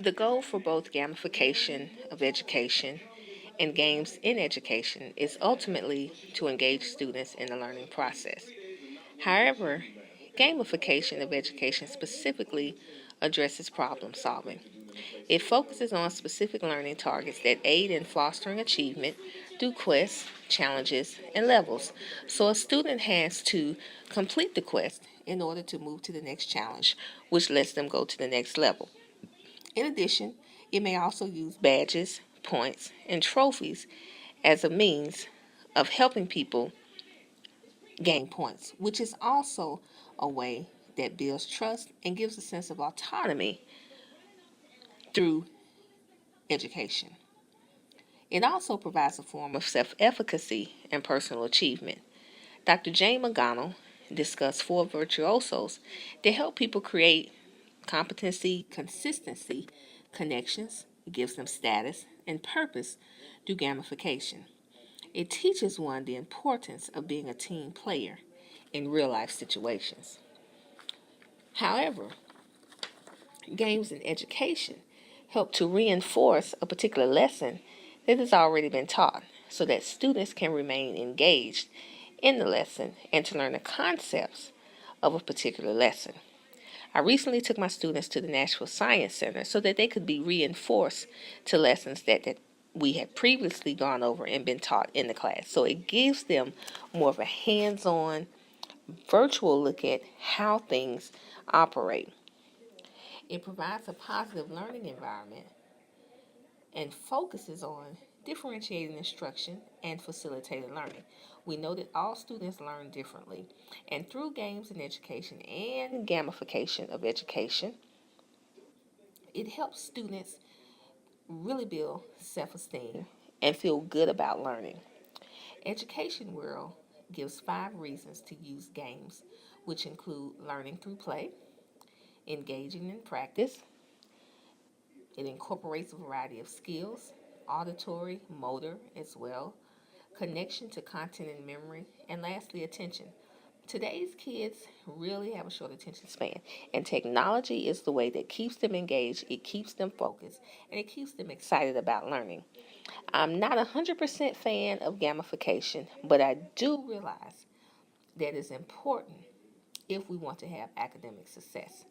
The goal for both gamification of education and games in education is ultimately to engage students in the learning process. However, gamification of education specifically addresses problem solving. It focuses on specific learning targets that aid in fostering achievement through quests, challenges, and levels. So a student has to complete the quest in order to move to the next challenge, which lets them go to the next level. In addition, it may also use badges, points, and trophies as a means of helping people gain points, which is also a way that builds trust and gives a sense of autonomy through education. It also provides a form of self efficacy and personal achievement. Dr. Jane McGonnell discussed four virtuosos that help people create competency, consistency, connections, it gives them status, and purpose through gamification. It teaches one the importance of being a team player in real life situations. However, games in education help to reinforce a particular lesson that has already been taught so that students can remain engaged in the lesson and to learn the concepts of a particular lesson. I recently took my students to the Nashville Science Center so that they could be reinforced to lessons that we had previously gone over and been taught in the class. So it gives them more of a hands-on virtual look at how things operate. It provides a positive learning environment and focuses on differentiating instruction and facilitated learning. We know that all students learn differently, and through games in education and gamification of education, it helps students really build self-esteem and feel good about learning. Education World gives 5 reasons to use games, which include learning through play, engaging in practice. It incorporates a variety of skills, auditory, motor as well, connection to content and memory, and lastly, attention. Today's kids really have a short attention span, and technology is the way that keeps them engaged, it keeps them focused, and it keeps them excited about learning. I'm not a 100% fan of gamification, but I do realize that it's important if we want to have academic success.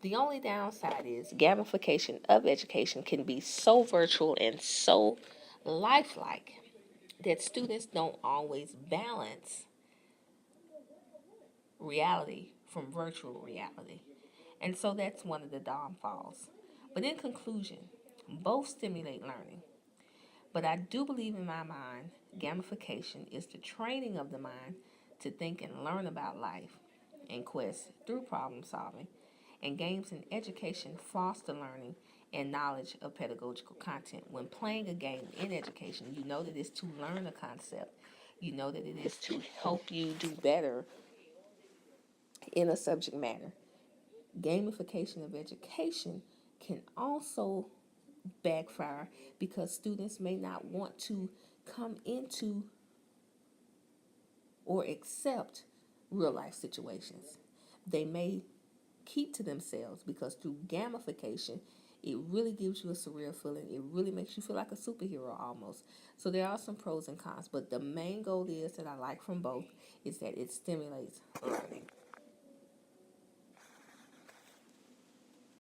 The only downside is gamification of education can be so virtual and so lifelike that students don't always balance reality from virtual reality. And so that's one of the downfalls. But in conclusion, both stimulate learning. But I do believe in my mind, gamification is the training of the mind to think and learn about life and quest through problem solving. And games in education foster learning and knowledge of pedagogical content. When playing a game in education, you know that it's to learn a concept. You know that it is to help you do better in a subject matter. Gamification of education can also backfire because students may not want to come into or accept real life situations. They may keep to themselves because through gamification, it really gives you a surreal feeling. It really makes you feel like a superhero almost. So there are some pros and cons, but the main goal is that I like from both is that it stimulates learning.